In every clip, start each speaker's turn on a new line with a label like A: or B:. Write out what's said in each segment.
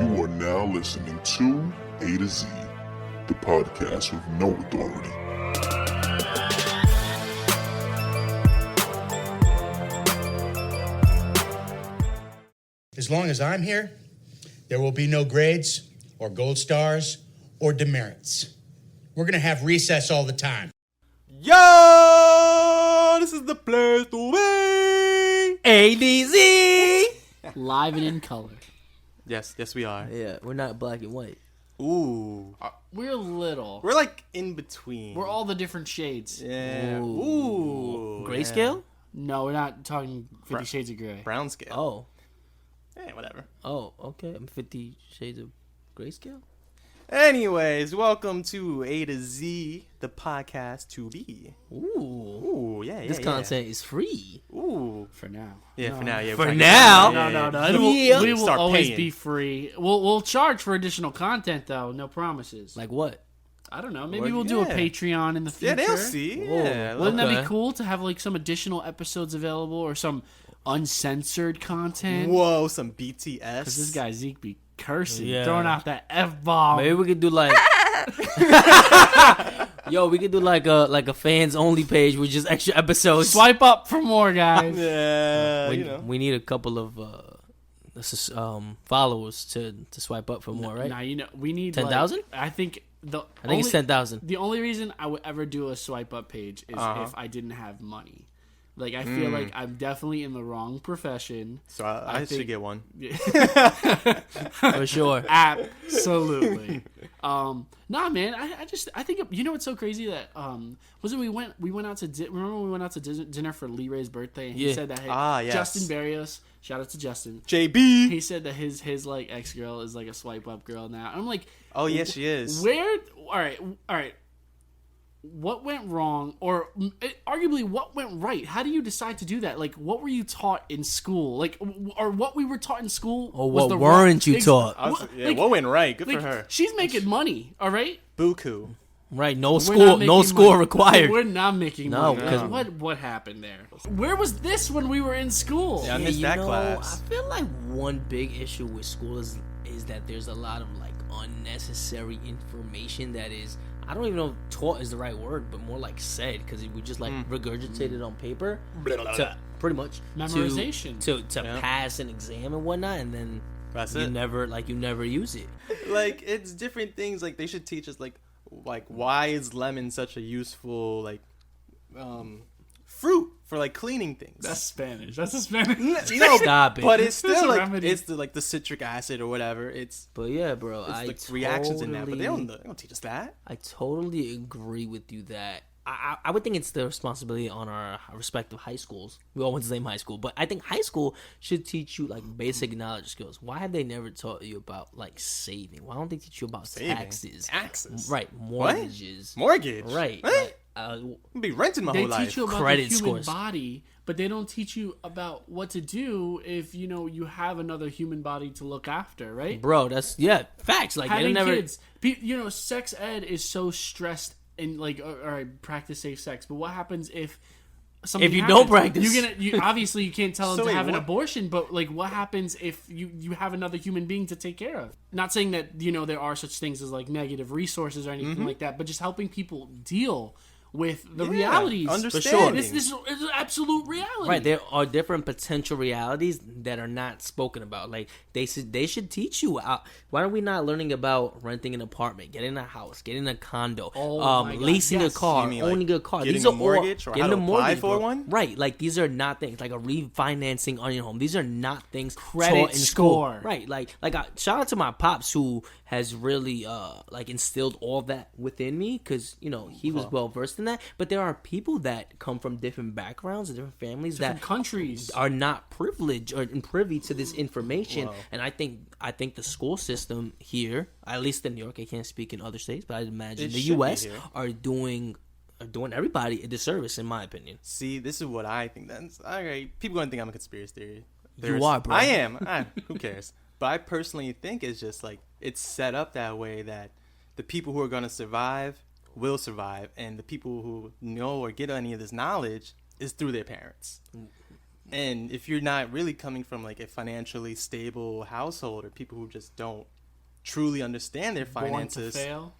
A: You are now listening to A to Z, the podcast with no authority.
B: As long as I'm here, there will be no grades or gold stars or demerits. We're going to have recess all the time.
C: Yo, this is the place to be.
D: ADZ!
E: Live and in color.
C: Yes, we are.
D: Yeah, we're not black and white.
C: Ooh.
E: We're little.
C: We're like in between.
E: We're all the different shades.
C: Yeah. Ooh.
D: Grayscale?
E: No, we're not talking 50 Shades of Grey.
C: Brown scale.
D: Oh.
C: Whatever.
D: Oh, okay. I'm 50 Shades of Grayscale?
C: Anyways, welcome to A to Z, the podcast to be.
D: Ooh.
C: Yeah.
D: This content is free.
C: Ooh.
E: For now.
C: Yeah,
E: No.
C: for now. Yeah.
D: For now?
E: No.
D: Yeah.
E: We will
C: Start
E: always
C: paying.
E: be free. We'll charge for additional content, though. No promises.
D: Like what?
E: I don't know. Maybe
C: Well,
E: we'll do a
C: yeah.
E: Patreon in the future.
C: Yeah, they'll see.
D: Whoa.
C: Yeah.
E: Wouldn't that
D: Okay.
E: be cool to have like some additional episodes available or some uncensored content?
C: Whoa, some BTS.
E: Because this guy Zeke be cursing,
D: Yeah.
E: throwing out that F-bomb.
D: Maybe we could do like... Yo, we could do like a fans only page with just extra episodes.
E: Swipe up for more, guys.
C: Yeah,
D: We need a couple of followers to swipe up for more, right?
E: Nah, we need
D: 10,000?
E: I think
D: it's 10,000.
E: The only reason I would ever do a swipe up page is if I didn't have money. Like I feel like I'm definitely in the wrong profession.
C: So I should get one.
D: For sure.
E: Absolutely. Nah, man. I think you know what's so crazy that we went out to remember when we went out to dinner for Lee Ray's birthday and he said that
C: yes.
E: Justin Barrios, shout out to Justin.
C: JB.
E: He said that his like ex girl is like a swipe up girl now. I'm like,
C: Oh yes, she is.
E: where? All right. What went wrong, or arguably what went right? How do you decide to do that? Like, what were you taught in school? Like, or what we were taught in school?
D: Or
E: was
D: what
E: the
D: weren't you taught?
C: What went right? Good for her.
E: She's making money, all right?
C: Buku.
D: Right, no
E: We're
D: school,
E: not
D: no
E: making
D: school
E: money.
D: required.
E: We're not making
D: No,
E: money.
D: because-
E: What happened there? Where was this when we were in school?
C: Yeah, I missed that class.
D: I feel like one big issue with school is that there's a lot of like unnecessary information that is, I don't even know if taught is the right word, but more like said, because we just like regurgitate it on paper to pretty much
E: Memorization.
D: to pass an exam and whatnot, and then
C: That's
D: you
C: it.
D: never use it.
C: Like it's different things. Like they should teach us like why is lemon such a useful like fruit for like cleaning things.
E: That's Spanish. That's a Spanish.
C: No,
D: Stop it.
C: but it's still
E: a
C: like
E: remedy.
C: it's the citric acid or whatever. It's
D: But yeah, bro,
C: like reactions in that, but they don't teach us that.
D: I totally agree with you that I would think it's the responsibility on our respective high schools. We all went to the same high school, but I think high school should teach you like basic knowledge skills. Why have they never taught you about like saving? Why don't they teach you about taxes?
C: Taxes.
D: Right, mortgages.
C: Mortgage.
D: Right.
C: What?
D: Like,
C: I'll be renting my
E: They
C: whole life.
E: teach you about
D: Credit
E: the human
D: scores.
E: body, but they don't teach you about what to do if you have another human body to look after, right?
D: bro, that's facts. Like they
E: Having
D: never.
E: kids, sex ed is so stressed and like, all right, practice safe sex. But what happens if something
D: If you
E: happens?
D: don't practice?
E: you obviously you can't tell them
C: So
E: to
C: wait,
E: have an
C: what-
E: abortion. But like, what happens if you have another human being to take care of? Not saying that there are such things as like negative resources or anything like that, but just helping people deal with the realities.
C: Understanding.
E: This is absolute reality.
D: Right, there are different potential realities that are not spoken about. Like they should teach you. Why are we not learning about renting an apartment, getting a house, getting a condo,
E: Oh my God,
D: leasing
E: yes.
D: a car,
C: You mean, like,
D: owning a car?
C: getting
D: These
C: a
D: are all-
C: mortgage or
D: getting
C: how
D: a
C: to
D: mortgage,
C: apply for
D: bro.
C: one?
D: Right, like these are not things like a refinancing on your home. These are not things
E: Credit
D: taught in school.
E: score.
D: Right, like shout out to my pops who has really like instilled all that within me because he was well versed in that. But there are people that come from different backgrounds and different families
E: Different
D: that
E: countries.
D: are not privileged or privy to this information. And I think the school system here, at least in New York, I can't speak in other states, but I imagine
C: It
D: the
C: should be
D: U.S.
C: here.
D: are doing everybody a disservice, in my opinion.
C: See, this is what I think. That's all right. People gonna think I'm a conspiracy theory.
D: You are, bro.
C: I am. Who cares? But I personally think it's just like it's set up that way that the people who are gonna survive will survive, and the people who know or get any of this knowledge is through their parents. And if you're not really coming from like a financially stable household or people who just don't truly understand their finances,
E: Born to fail.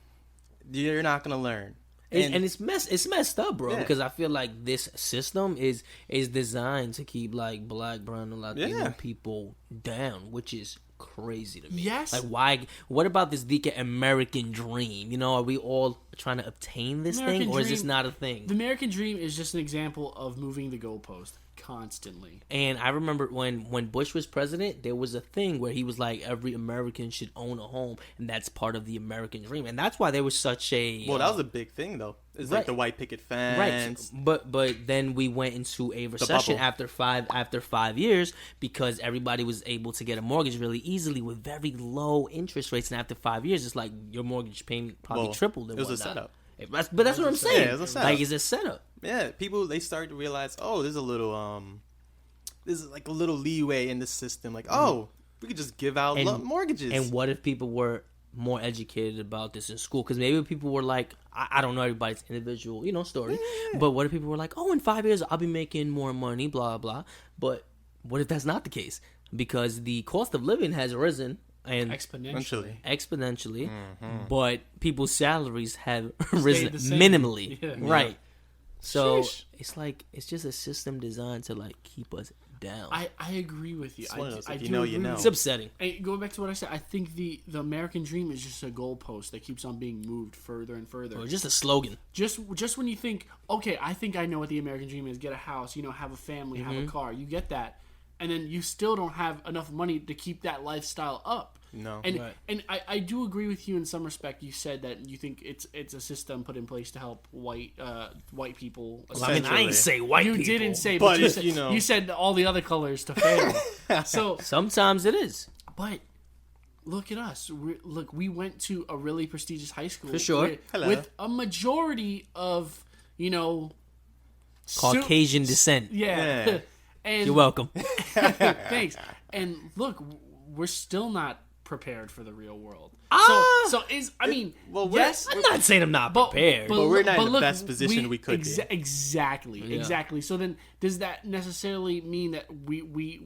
C: you're not gonna learn.
D: And it's messed up, bro.
C: Yeah.
D: Because I feel like this system is designed to keep like Black, brown, and Latino people down, which is crazy to me.
E: Yes.
D: Like, why? What about this American dream? You know, are we all trying to obtain this
E: American
D: thing, or is
E: dream-
D: this not a thing?
E: The American dream is just an example of moving the goalpost constantly.
D: And I remember when Bush was president, there was a thing where he was like, every American should own a home, and that's part of the American dream, and that's why there was such a
C: Well, that was a big thing though. It's
D: right.
C: like the white picket fence.
D: right. But then we went into a recession
C: bubble.
D: after 5 years because everybody was able to get a mortgage really easily with very low interest rates, and after 5 years, it's like your mortgage payment probably
C: Well,
D: tripled. And
C: it was a
D: whatnot.
C: setup.
D: But that's what I'm saying.
C: Yeah, it was a setup.
D: Like, it's a setup.
C: Yeah, people they start to realize, oh, there's a little there's like a little leeway in the system. Like, oh, we could just give out mortgages.
D: And what if people were more educated about this in school? Because maybe people were like, I don't know everybody's individual, story.
C: Yeah.
D: But what if people were like, oh, in 5 years I'll be making more money, blah blah. But what if that's not the case? Because the cost of living has risen and
E: Exponentially.
D: exponentially, but people's salaries have risen
E: the same.
D: minimally,
E: Yeah.
D: right? So
C: Sheesh.
D: it's like it's just a system designed to like keep us down.
E: I agree with you.
C: It's one of those,
E: I
C: if
E: do
C: you know, you
E: agree
C: know.
E: with
D: It's upsetting.
E: Hey, going back to what I said, I think the American dream is just a goalpost that keeps on being moved further and further.
D: Or just a slogan.
E: Just when you think, okay, I think I know what the American dream is: get a house, have a family, have a car. You get that, and then you still don't have enough money to keep that lifestyle up.
C: No.
E: And
D: Right.
E: and I do agree with you in some respect. You said that you think it's a system put in place to help white people.
D: Well, I mean, I ain't say white
E: You
D: people.
E: didn't say,
C: But
E: but you
C: if,
E: said,
C: you know-
E: you said all the other colors to fail. So,
D: Sometimes it is.
E: but look at us. We went to a really prestigious high school
D: For sure.
E: with,
C: Hello.
E: with a majority of
D: Caucasian descent.
E: Yeah.
C: Yeah.
E: And
D: You're welcome.
E: thanks. And look, we're still not prepared for the real world.
D: Ah!
E: So I mean,
C: well, we're-
E: yes,
D: I'm not saying I'm not prepared.
C: But we're not in the
E: look,
C: best position we could be.
E: Exactly, exactly. So then, does that necessarily mean that we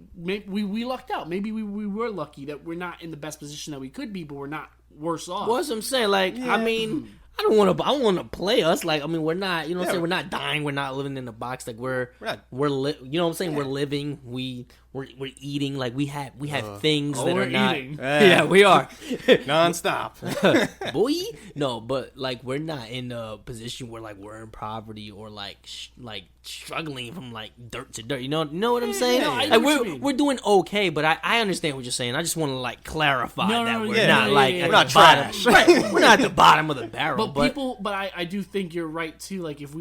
E: lucked out? Maybe we were lucky that we're not in the best position that we could be, but we're not worse off.
D: What's I'm saying? Like, I mean, I don't want to play us. Like, I mean, we're not. You know what I'm
C: Yeah.
D: saying? We're not dying. We're not living in a box. Like, we're you know what I'm saying? We're living. We're eating. Like, we have things that
E: we're
D: are not.
E: eating.
D: Yeah, we are.
C: Non-stop.
D: Boy, no, but like we're not in a position where like we're in poverty or like struggling from like dirt to dirt. You know what I'm saying?
E: no, I
D: like
E: know what you mean.
D: we're doing okay, but I understand what you're saying. I just want to like clarify
E: No,
D: that
E: no,
D: we're
E: yeah,
D: not
E: yeah,
D: like
E: yeah,
D: at
E: yeah.
D: the
C: We're not
D: bottom.
C: trash.
D: Right, we're not at the bottom of the barrel.
E: But I do think you're right too. Like if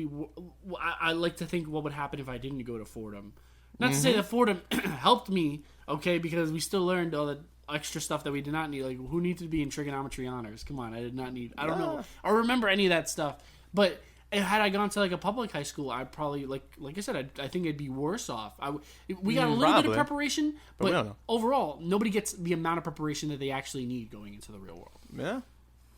E: I like to think what would happen if I didn't go to Fordham. Not to say that Fordham helped me, okay, because we still learned all the extra stuff that we did not need. Like who needs to be in trigonometry honors? Come on, I did not need. I don't know or remember any of that stuff. But had I gone to like a public high school, I'd probably like I said, I think I'd be worse off. We got a little bit
C: Probably.
E: of preparation,
C: But we
E: but
C: don't know.
E: overall, nobody gets the amount of preparation that they actually need going into the real world.
C: Yeah.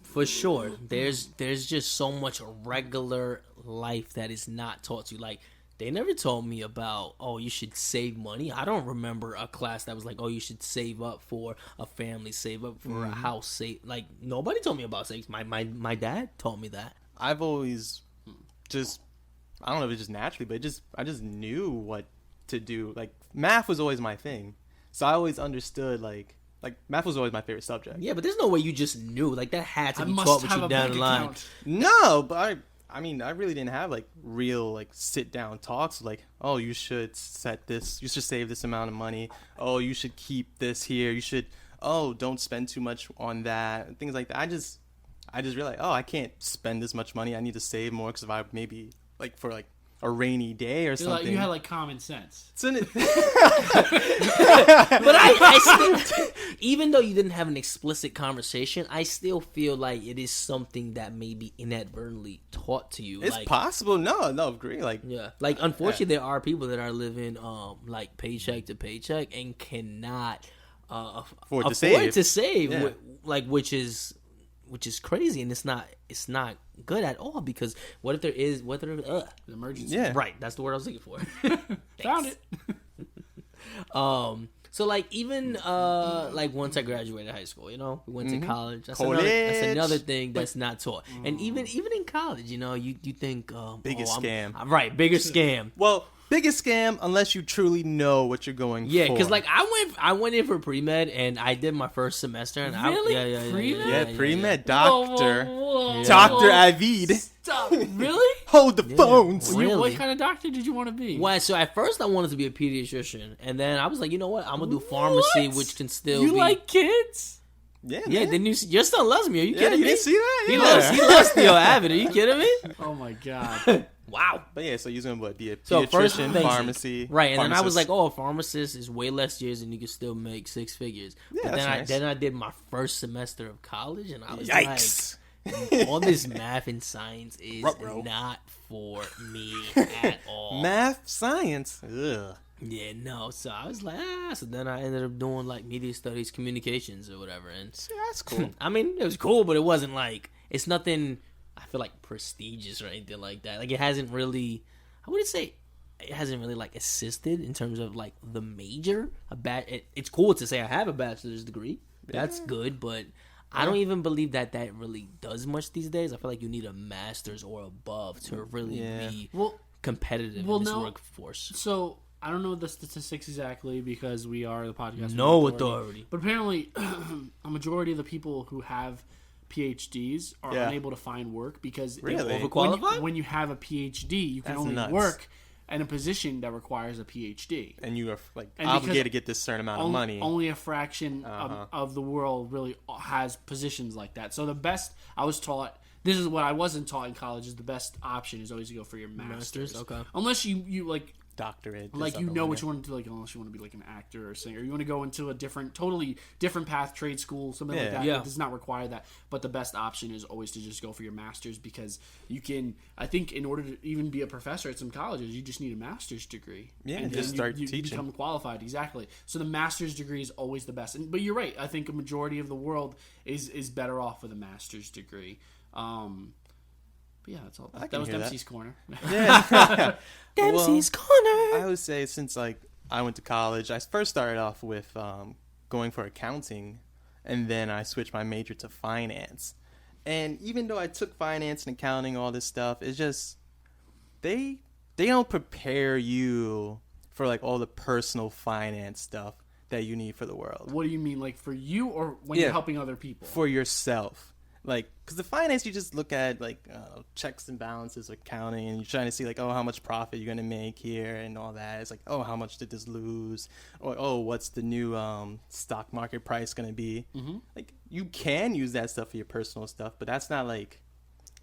D: For sure, there's just so much regular life that is not taught to you. Like they never told me about, oh, you should save money. I don't remember a class that was like, oh, you should save up for a family, save up for a house, save. Like nobody told me about savings. My dad told me that.
C: I've always just, I don't know if it's just naturally, but I just knew what to do. Like math was always my thing, so I always understood like math was always my favorite subject.
D: Yeah, but there's no way you just knew. Like that had to
E: I
D: be
E: must
D: taught with
E: have
D: you
E: a
D: down
E: bank
D: the line.
E: account.
C: No, but I mean, I really didn't have like real like sit down talks like, oh, you should save this amount of money. Oh, you should keep this here. You should, oh, don't spend too much on that. Things like that. I just realized, oh, I can't spend this much money. I need to save more because if I maybe like for like a rainy day or something.
E: You had like common sense.
C: It's in it.
D: But I still, even though you didn't have an explicit conversation, I still feel like it is something that may be inadvertently taught to you.
C: It's
D: like,
C: possible. No, agree. Like,
D: yeah, like unfortunately, there are people that are living like paycheck to paycheck and cannot
C: afford to save. Yeah.
D: which is crazy, and it's not good at all, because what if there is
E: An emergency.
C: Yeah.
D: right, that's the word I was looking for.
E: Found it.
D: So like even like once I graduated high school, we went to college. That's another thing that's not taught. And even in college, you think
C: Biggest scam.
D: Right, biggest scam.
C: Well, biggest scam unless you truly know what you're going for.
D: Yeah, because like I went in for pre-med and I did my first semester and
E: Really? Pre-med?
C: Pre-med, doctor.
E: Whoa.
C: Dr. Avid.
E: Stop. Really?
C: Hold the phones.
D: Really?
E: What kind of doctor did you want to be?
D: Well, so at first I wanted to be a pediatrician, and then I was like, you know what? I'm gonna do pharmacy,
E: What?
D: which can still
E: You
D: be.
E: like kids?
C: Yeah,
D: Yeah,
C: man.
D: then your son loves me. Are you
C: Yeah,
D: kidding
C: you
D: me?
C: didn't see that?
D: He
C: Yeah.
D: loves Theo Avid. Are you kidding me?
E: Oh my god.
D: Wow.
C: But yeah, so you're going to be a
D: So first
C: pediatrician,
D: basic.
C: pharmacy.
D: Right, and then I was
C: pharmacist.
D: like, oh, a pharmacist is way less years and you can still make 6 figures.
C: Yeah,
D: But
C: that's
D: then
C: nice.
D: I did my first semester of college and I was
C: Yikes.
D: like, all this math and science is
C: Ruh-roh.
D: not for me at all.
C: Math, science. Ugh.
D: Yeah, no. So I was like, so then I ended up doing like media studies, communications or whatever. And
C: Yeah, that's cool.
D: I mean, it was cool, but it wasn't like, it's nothing, I feel like prestigious or anything like that. Like it hasn't really, I wouldn't say it hasn't really like assisted in terms of like the major. It's cool to say I have a bachelor's degree. That's good, but I don't even believe that really does much these days. I feel like you need a master's or above to really be competitive in this workforce.
E: So I don't know the statistics exactly because we are the podcast.
D: No
E: with
D: authority.
E: But apparently, a majority of the people who have PhDs are unable to find work because
C: Really?
D: Overqualified?
E: when you have a PhD, you can
C: That's
E: only
C: nuts.
E: work in a position that requires a PhD.
C: And you are like
E: And
C: obligated to
E: because
C: get this certain amount of money.
E: Only a fraction of the world really has positions like that. So the best I was taught, this is what I wasn't taught in college, is the best option is always to go for your master's.
D: Okay.
E: Unless you like
C: Doctorate.
E: like you know what you want to do, like unless you want to be like an actor or singer, you want to go into a totally different path, trade school, something like that.
D: Yeah.
E: It does not require that, but the best option is always to just go for your master's because you can. I think in order to even be a professor at some colleges, you just need a master's degree.
C: Yeah,
E: and
C: just
E: then
C: start
E: you
C: teaching.
E: become qualified. Exactly. So the master's degree is always the best. But you're right. I think a majority of the world is better off with a master's degree. But yeah, that's all. That was
C: hear that.
E: Dempsey's corner.
C: Yeah.
D: Dempsey's Corner.
C: I would say since like I went to college, I first started off with going for accounting, and then I switched my major to finance. And even though I took finance and accounting, all this stuff, it's just they don't prepare you for like all the personal finance stuff that you need for the world.
E: What do you mean, like for you or when you're helping other people?
C: For yourself. Like, because the finance, you just look at, like, checks and balances, accounting, and you're trying to see, like, oh, how much profit you're going to make here and all that. It's like, oh, how much did this lose? Or, oh, what's the new stock market price going to be? Mm-hmm. Like, you can use that stuff for your personal stuff, but that's not, like,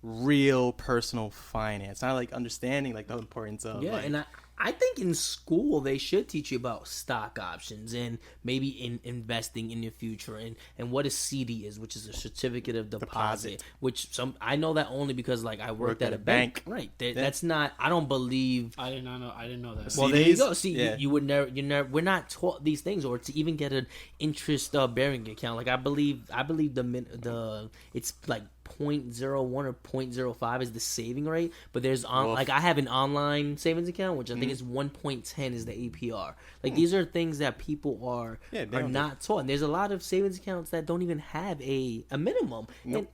C: real personal finance. Not, like, understanding, like, the importance of,
D: Yeah,
C: like,
D: and I think in school they should teach you about stock options and maybe in investing in your future and what a CD is, which is a certificate of deposit. Which I know that only because like I worked at a bank. Right. That's not. I don't believe.
E: I didn't know that.
D: Well, there you go.
C: CDs?
D: See,
C: Yeah.
D: you would never. We're not taught these things, or to even get an interest bearing account. Like I believe the it's like 0.01 or 0.05 is the saving rate, but there's like I have an online savings account which I think is 1.10 is the APR. Like these are things that people are not taught, and there's a lot of savings accounts that don't even have a minimum. And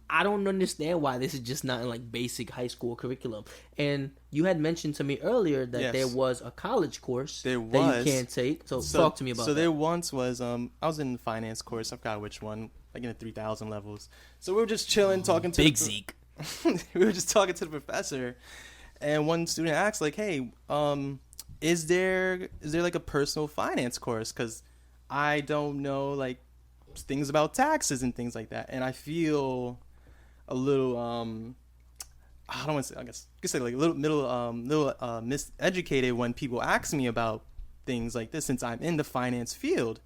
D: I don't understand why this is just not in like basic high school curriculum. And you had mentioned to me earlier that there was a college course that you can't take. So talk to me about that.
C: So there once was I was in the finance course. I forgot which one. Like in the 3,000 levels. So we were just chilling, talking to
D: Big Zeke.
C: We were just talking to the professor, and one student asked, like, "Hey, is there like a personal finance course? Because I don't know like things about taxes and things like that, and I feel a little I don't want to say, I guess you could say like a little miseducated when people ask me about things like this since I'm in the finance field."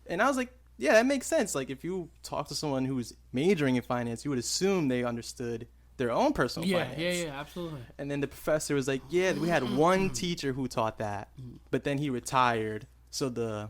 C: And I was like, yeah, that makes sense. Like, if you talk to someone who's majoring in finance, you would assume they understood their own personal finance.
E: Yeah, absolutely.
C: And then the professor was like, yeah, we had one teacher who taught that, but then he retired. So the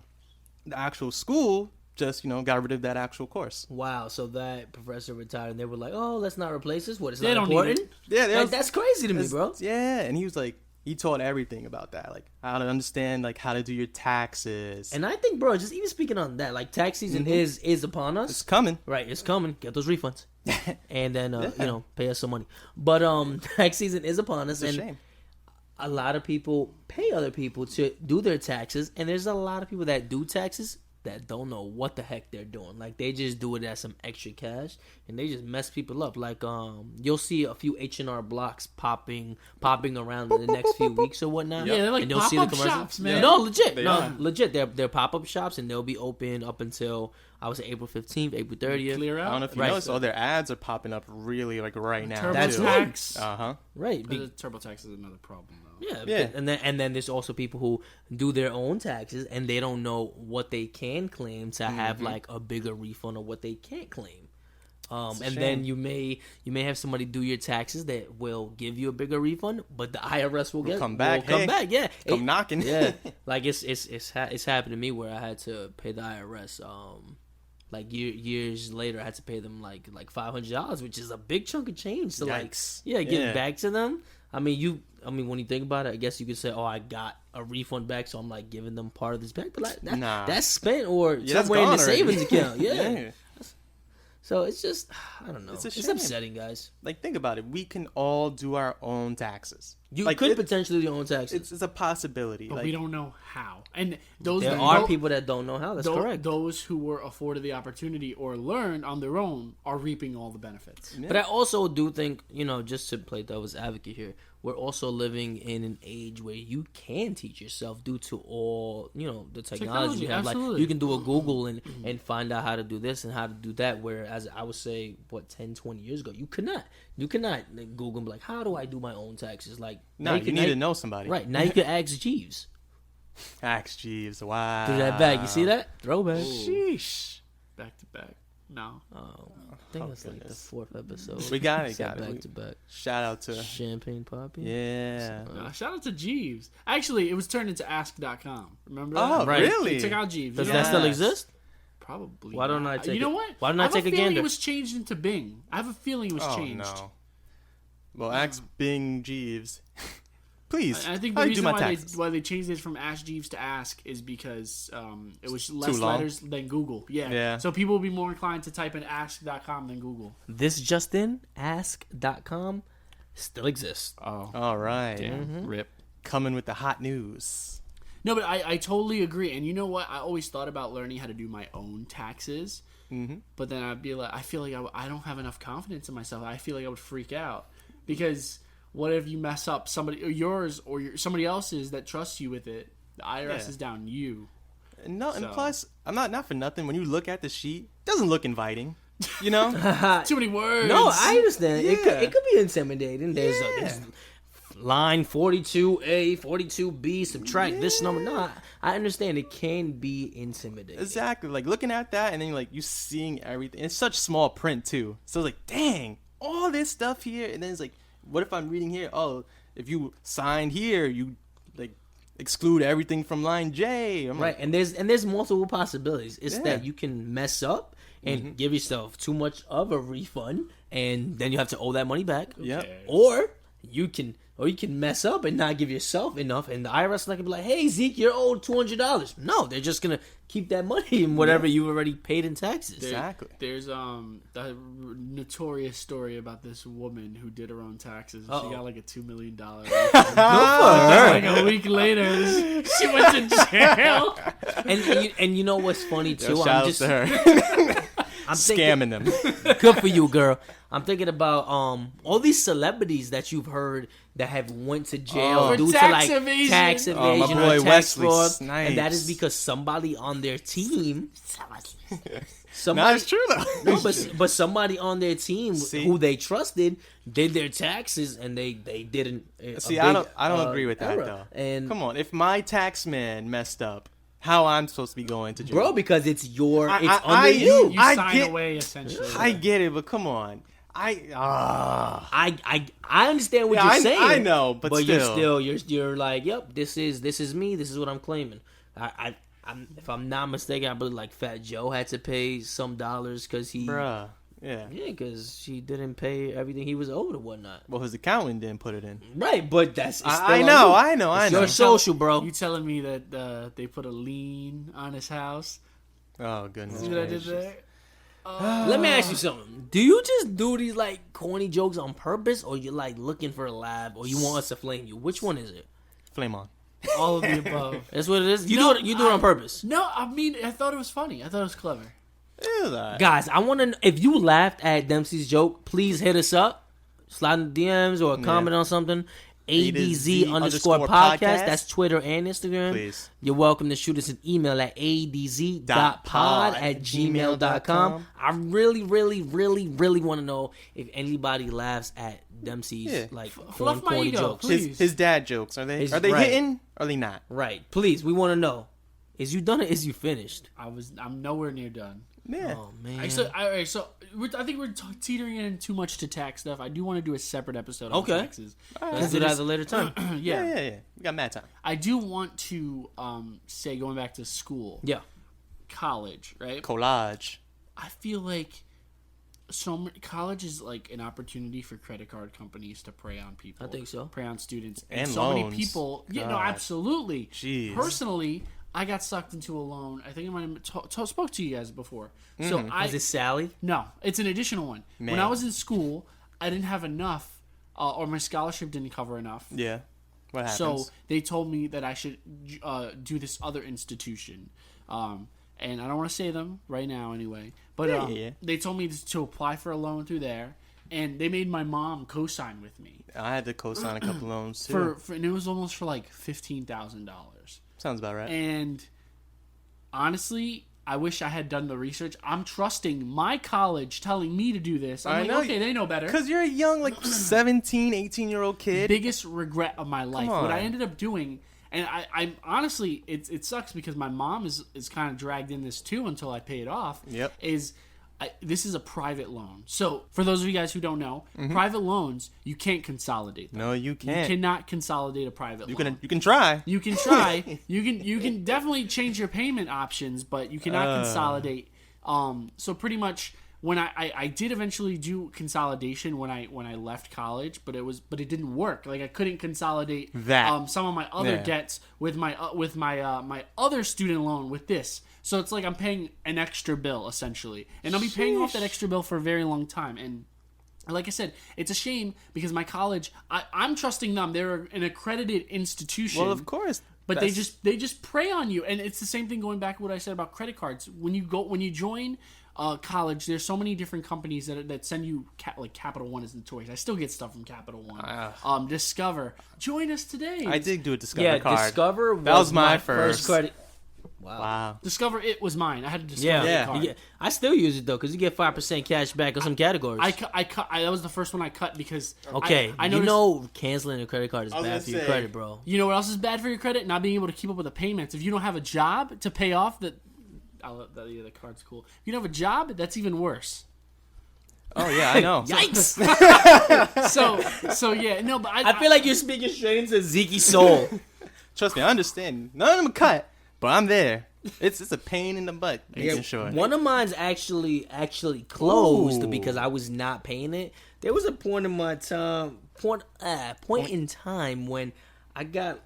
C: actual school just, got rid of that actual course.
D: Wow, so that professor retired, and they were like, "Oh, let's not replace this. What is
E: They
D: not
E: don't need
D: important?"
E: it.
C: Yeah,
D: Like, that's crazy to me, bro.
C: Yeah, and he was like, He taught everything about that, like how to understand, like how to do your taxes.
D: And I think, bro, just even speaking on that, like tax season is upon us.
C: It's coming.
D: Right, it's coming. Get those refunds, and then pay us some money. But tax season is upon us,
C: It's a
D: and
C: shame.
D: a lot of people pay other people to do their taxes, and there's a lot of people that do taxes that don't know what the heck they're doing. Like they just do it as some extra cash, and they just mess people up. Like you'll see a few H&R blocks popping around in the next few weeks or whatnot.
E: Yeah, they're like
D: and you'll see the
E: pop-up
D: commercials.
E: shops, man.
D: No, legit.
C: They are.
D: Legit. They're pop-up shops, and they'll be open up until I would say April 15th, April 30th.
E: Clear
C: I
E: out.
C: don't know if you
D: Right.
C: noticed, all their ads are popping up really like right now.
D: That's
E: TurboTax.
D: Right.
E: The TurboTax is another problem though.
D: Yeah,
C: Yeah.
D: and then there's also people who do their own taxes and they don't know what they can claim to have like a bigger refund or what they can't claim. And
C: shame.
D: then you may have somebody do your taxes that will give you a bigger refund, but the IRS will
C: come back.
D: Come
C: Hey,
D: back, yeah,
C: come knocking.
D: Yeah, like it's happened to me where I had to pay the IRS. Like years later, I had to pay them like $500, which is a big chunk of change to
C: Yikes.
D: get
C: Yeah.
D: back to them. I mean, when you think about it, I guess you could say, "Oh, I got a refund back," so I'm like giving them part of this back. But like
C: Nah.
D: that's spent or
C: Yeah, that's
D: somewhere in the
C: gone already.
D: savings account. Yeah.
C: Yeah.
D: So it's just, I don't know.
C: It's a
D: It's
C: shame.
D: upsetting, guys.
C: Like think about it. We can all do our own taxes.
D: You
C: like,
D: could potentially do your own taxes.
C: It's a possibility.
E: But
C: like,
E: we don't know how. And those
D: There
E: that
D: are
E: don't-
D: people that don't know how. That's
E: tho-
D: correct.
E: Those who were afforded the opportunity or learned on their own are reaping all the benefits.
C: Yeah.
D: But I also do think, just to play devil's advocate here, we're also living in an age where you can teach yourself due to all, the technology you have. Like
E: absolutely.
D: you can do a Google and find out how to do this and how to do that. Whereas I would say, 10, 20 years ago, you could not. You cannot like, Google and be like, how do I do my own taxes? Like,
C: no,
D: now
C: you need to know somebody.
D: Right. Now you can ask Jeeves.
C: Axe Jeeves. Wow.
D: Through that bag. You see that? Throwback.
C: Sheesh.
E: Back to back. No.
D: I think it's like the
C: goodness.
D: 4th episode.
C: We got it,
D: Said
C: got it.
D: back to back.
C: Shout out to
D: Champagne Poppy.
C: yeah.
E: Shout out to Jeeves. Actually, it was turned into ask.com. Remember
C: Oh,
E: that?
D: Right.
C: really?
E: They took out Jeeves.
D: Does
E: You
D: that
E: know
D: still
E: that?
D: exist?
E: Probably.
D: Why don't
E: not.
D: I take
E: You know
D: it-
E: what?
D: why don't I take a
E: have a feeling
D: gander?
E: it was changed into Bing. I have a feeling it was
C: Oh
E: changed.
C: no. Well, ask Bing Jeeves. Please.
E: I think
C: how
E: the
C: do you do
E: reason
C: my
E: why
C: taxes?
E: they changed it from Ask Jeeves to Ask is because it was less
C: long.
E: letters than Google. Yeah.
C: Yeah.
E: So people will be more inclined to type in ask.com than Google.
D: This just in, ask.com still exists.
E: Oh.
C: All right.
E: Rip.
C: Coming with the hot news.
E: No, but I totally agree. And you know what? I always thought about learning how to do my own taxes. Mm-hmm. But then I'd be like, I feel like I don't have enough confidence in myself. I feel like I would freak out. Because what if you mess up somebody, or yours, or somebody else's that trusts you with it? The IRS
C: Yeah.
E: is down you.
C: And no, and
E: So-
C: plus, I'm not for nothing. When you look at the sheet, it doesn't look inviting. You know?
E: Too many words.
D: No, I understand.
C: Yeah.
D: It could be intimidating. There's
C: Yeah.
D: line 42A, 42B, subtract this number. No, I understand it can be intimidating.
C: Exactly. Like looking at that, and then like you seeing everything. It's such small print too. So it's like, dang, all this stuff here, and then it's like, what if I'm reading here? Oh, if you signed here, you like exclude everything from line J. I'm
D: Right,
C: like,
D: and there's multiple possibilities. It's
C: Yeah.
D: that you can mess up and give yourself too much of a refund, and then you have to owe that money back.
C: Yep.
E: Okay.
D: Or you can mess up and not give yourself enough, and the IRS is not gonna be like, "Hey Zeke, you're owed $200." No, they're just gonna keep that money in whatever you've already paid in taxes.
C: Exactly.
E: There's the notorious story about this woman who did her own taxes. And
D: Uh-oh.
E: she got like a $2 million.
D: Good for her.
E: Like a week later, she went to jail.
D: And you know what's funny too?
C: Yo,
D: I'm
C: shout out
D: just
C: to her.
D: I'm thinking,
C: Scamming them.
D: good for you, girl. I'm thinking about all these celebrities that you've heard that have went to jail
C: Oh.
D: due
E: For
D: to
E: tax
D: like
E: evasion.
D: tax
C: Oh, my
D: evasion
C: boy
D: or tax
C: Wesley
D: fraud,
C: Snipes.
D: and that is because somebody on their team,
C: No,
D: somebody,
C: it's true though.
D: no, but somebody on their team
C: See?
D: who they trusted did their taxes and they didn't.
C: See, I don't agree with that
D: error.
C: though.
D: And
C: Come on, if my tax man messed up, how I'm supposed to be going to jail?
D: bro, because it's your, it's
C: I-
D: under
C: I-
D: you.
E: You
C: I
E: sign
C: get-
E: away essentially.
C: I get it, but come on.
D: I understand what
C: Yeah,
D: you're
C: I-
D: saying.
C: I know, but still.
D: you're like, yep, this is me. This is what I'm claiming. I'm if I'm not mistaken, I believe like Fat Joe had to pay some dollars because he
C: Bruh. Yeah.
D: Yeah, because she didn't pay everything he was owed or whatnot.
C: Well, his accountant didn't put it in.
D: Right, but that's it's still
C: I
D: on
C: know,
D: you.
C: I know, I
D: It's
C: know.
D: your social, bro.
E: You telling me that they put a lien on his house?
C: Oh goodness.
E: See what I did there?
D: Let me ask you something. Do you just do these like corny jokes on purpose, or you like looking for a laugh, or you want us to flame you? Which one is it?
C: Flame on.
E: All of the above.
D: That's what it is. You
E: No,
D: do it on purpose.
E: No, I mean, I thought it was funny. I thought it was clever.
D: Guys, I want to. If you laughed at Dempsey's joke, please hit us up, slide in the DMs, or comment on something. ADZ_podcast. That's Twitter and Instagram.
C: Please.
D: You're welcome to shoot us an email at adz.pod@gmail.com. I really, really, really, really want to know if anybody laughs at Dempsey's like
E: fluff my
D: corny
E: ego,
D: jokes.
E: please.
C: His dad jokes, are they
D: Right.
C: hitting? Or are they not?
D: Right. Please, we want to know. Is you done or is you finished?
E: I'm nowhere near done.
C: Yeah.
D: Oh, man.
E: Actually, I think we're teetering in too much to tax stuff. I do want to do a separate episode on
D: Okay.
E: taxes.
D: Let's do that at a later time.
C: Yeah. We got mad time.
E: I do want to say, going back to school,
D: Yeah.
E: college, right?
C: Collage.
E: I feel like college is like an opportunity for credit card companies to prey on people.
D: I think so.
E: Prey on students.
C: And
E: so
C: loans.
E: many people. Yeah, no,
C: God.
E: absolutely.
C: Jeez.
E: Personally, I got sucked into a loan. I think I might have spoke to you guys before. So
D: Is it Sally?
E: No, it's an additional one. When
C: Man.
E: I was in school, I didn't have enough, or my scholarship didn't cover enough.
C: Yeah. What happens?
E: So they told me that I should do this other institution. And I don't want to say them right now anyway. But they told me to apply for a loan through there. And they made my mom co-sign with me.
C: I had to co-sign a couple loans too.
E: And it was almost for like $15,000.
C: Sounds about right.
E: And honestly, I wish I had done the research. I'm trusting my college telling me to do this. I'm like, okay, they know better.
C: Because you're a young, like, 17, 18-year-old kid.
E: Biggest regret of my life.
C: on.
E: What I ended up doing, and I honestly, it sucks because my mom is kind of dragged in this too until I pay it off.
C: Yep.
E: This is a private loan. So for those of you guys who don't know, private loans, you can't consolidate them.
C: No, you can't.
E: You cannot consolidate a private loan.
C: You can try.
E: You can try. you can definitely change your payment options, but you cannot consolidate. So pretty much when I did eventually do consolidation when I left college, but it didn't work. Like I couldn't consolidate some of my other debts with my my other student loan with this. So it's like I'm paying an extra bill essentially, and I'll be paying off that extra bill for a very long time. And like I said, it's a shame because my college, I'm trusting them. They're an accredited institution.
C: Well, of course.
E: But they just prey on you, and it's the same thing going back to what I said about credit cards. When you join college, there's so many different companies that send you like Capital One is notorious. I still get stuff from Capital One. Discover, join us today.
C: I did do a Discover card.
D: Discover
C: was my first
D: credit.
C: Wow.
E: Discover it was mine. I had a Discover card.
D: I still use it though because you get 5% cash back on some categories.
E: I cut. That was the first one I cut because I
D: you
E: noticed,
D: know canceling a credit card is bad for your credit, bro.
E: You know what else is bad for your credit? Not being able to keep up with the payments. If you don't have a job to pay off the card's cool. If you don't have a job, that's even worse.
C: Oh yeah, I know.
D: Yikes!
E: so yeah, no, but
D: I feel like you're speaking straight into Zeke's soul.
C: Trust me, I understand. None of them are cut, but I'm there. It's a pain in the butt making sure.
D: One of mine's actually closed because I was not paying it. There was a point in my point in time when I got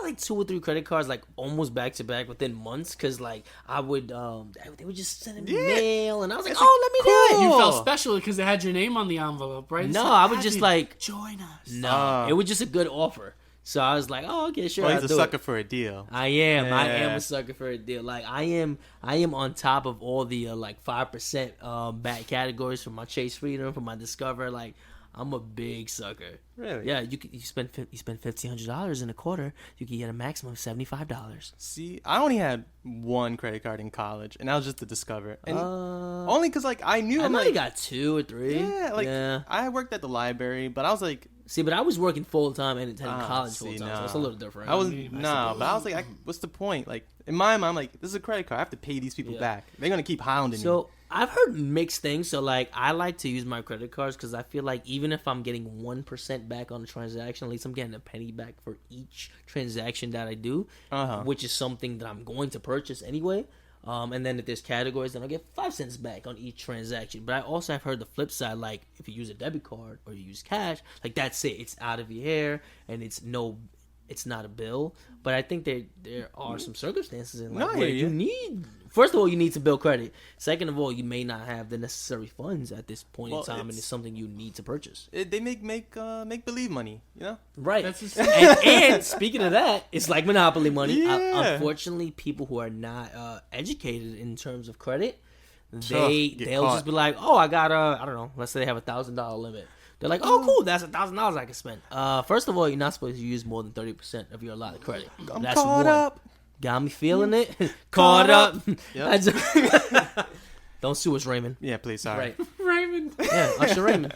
D: like 2 or 3 credit cards like almost back to back within months because like I would they would just send me mail and I was like, oh, let me do it.
E: You felt special because they had your name on the envelope, right?
D: No, I would just like
E: join us.
D: No, it was just a good offer. So I was like, oh, okay, sure.
C: Well, he's
D: I'll
C: a
D: do
C: sucker
D: it.
C: for a deal.
D: I am a sucker for a deal. Like I am on top of all the like 5% back categories for my Chase Freedom, for my Discover. Like I'm a big sucker.
C: Really?
D: Yeah, you spend $1,500 in a quarter, you can get a maximum of $75.
C: See, I only had one credit card in college, and that was just the Discover. And only because like I knew
D: I
C: I'm
D: might
C: like
D: got 2 or 3.
C: Yeah, I worked at the library, but I was like.
D: See, but I was working full time and attending college full time, so it's a little different.
C: But I was like, what's the point? Like in my mind, I'm like, this is a credit card. I have to pay these people back. They're gonna keep hounding me.
D: So I've heard mixed things. So like, I like to use my credit cards because I feel like even if I'm getting 1% back on a transaction, at least I'm getting a penny back for each transaction that I do, which is something that I'm going to purchase anyway. And then if there's categories, then I'll get 5 cents back on each transaction. But I also have heard the flip side, like if you use a debit card or you use cash, like that's it. It's out of your hair and it's not a bill. But I think there are some circumstances in life where you need. First of all, you need to build credit. Second of all, you may not have the necessary funds at this point in time, and it's something you need to purchase.
C: They make believe money, you know?
D: Right. And speaking of that, it's like Monopoly money.
C: Yeah.
D: Unfortunately, people who are not educated in terms of credit, they'll
C: caught.
D: just be like, "Oh, I got I don't know. Let's say they have $1,000 limit." They're like, "Oh, cool, that's $1,000 I can spend." First of all, you're not supposed to use more than 30% of your allotted credit.
C: I'm
D: That's
C: caught
D: one.
C: up.
D: Got me feeling it. Caught up.
C: Yep.
D: Don't sue us, Raymond.
C: Yeah, please, sorry.
D: Right.
E: Raymond.
D: Yeah, Usher Raymond.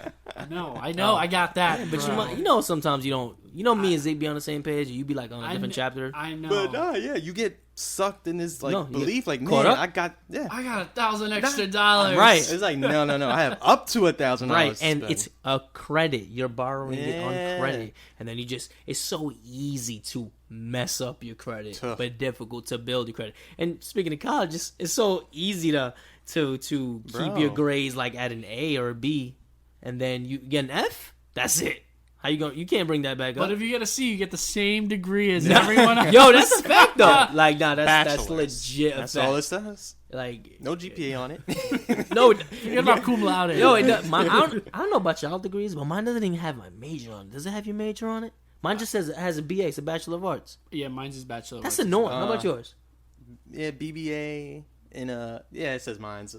E: No, I know, I got that.
D: But
E: bro.
D: you know, sometimes you don't. You know, me and Zeke be on the same page, and you be like on a different chapter.
E: I know.
C: But you get sucked in this like
D: No, you
C: belief, like
D: caught
C: man,
D: up.
C: I got
E: I got $1,000 extra dollars.
D: Right.
C: It's like no, I have up to $1,000.
D: Right, and
C: spend.
D: it's a credit. You're borrowing it on
C: Yeah.
D: credit, and then it's so easy to mess up your credit,
C: Tough.
D: but difficult to build your credit. And speaking of college, it's so easy to keep your grades like at an A or a B, and then you get an F. That's it. How you going? You can't bring that back up.
E: But if you get a C, you get the same degree as everyone else.
D: Yo, that's a fact though. Like, nah, that's
C: Bachelor's.
D: legit.
C: That's
D: a fact.
C: all it says.
D: Like,
C: No GPA on it.
D: no.
E: Forget about cum laude.
D: Yo, I don't know about y'all degrees, but mine doesn't even have my major on it. Does it have your major on it? Mine just says it has a BA. It's a Bachelor of Arts.
E: Yeah, mine's is Bachelor of
D: That's
E: Arts.
D: annoying. How about yours?
C: Yeah, BBA in it says mine's